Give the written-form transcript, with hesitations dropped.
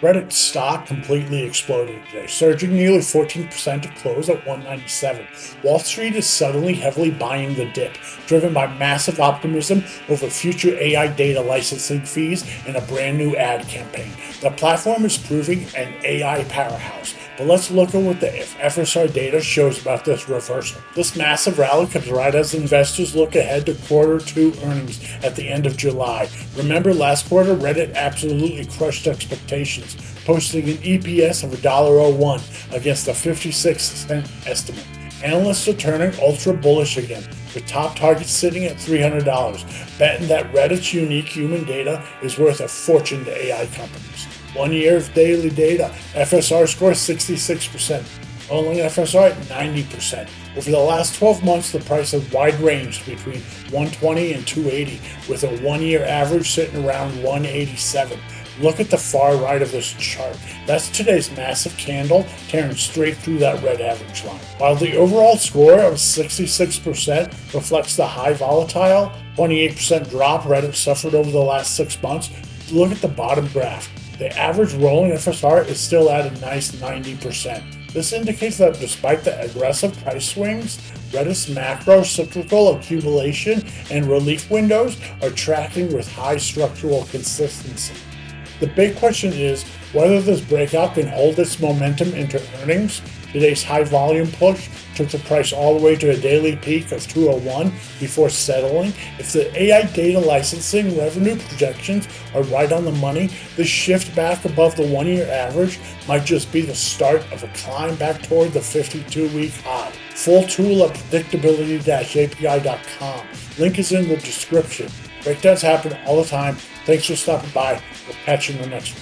Reddit stock completely exploded today, surging nearly 14% to close at 197. Wall Street is suddenly heavily buying the dip, driven by massive optimism over future AI data licensing fees and a brand new ad campaign. The platform is proving an AI powerhouse, but let's look at what the FSR data shows about this reversal. This massive rally comes right as investors look ahead to Q2 earnings at the end of July. Remember last quarter, Reddit absolutely crushed expectations, posting an EPS of $1.01 against a 56-cent estimate. Analysts are turning ultra bullish again, with top targets sitting at $300, betting that Reddit's unique human data is worth a fortune to AI companies. 1 year of daily data, FSR Score 66%, rolling FSR at 90%. Over the last 12 months, the price has wide ranged between 120 and 280, with a 1 year average sitting around 187. Look at the far right of this chart. That's today's massive candle tearing straight through that red average line. While the overall score of 66% reflects the high volatile 28% drop Reddit suffered over the last 6 months, look at the bottom graph. The average rolling FSR is still at a nice 90%. This indicates that despite the aggressive price swings, Reddit's macro cyclical accumulation and relief windows are tracking with high structural consistency. The big question is whether this breakout can hold its momentum into earnings. Today's high volume push took the price all the way to a daily peak of 201 before settling. If the AI data licensing revenue projections are right on the money, this shift back above the 1 year average might just be the start of a climb back toward the 52-week high. Full tool at predictability-api.com. Link is in the description. Breakdowns happen all the time. Thanks for stopping by. We'll catch you in the next one.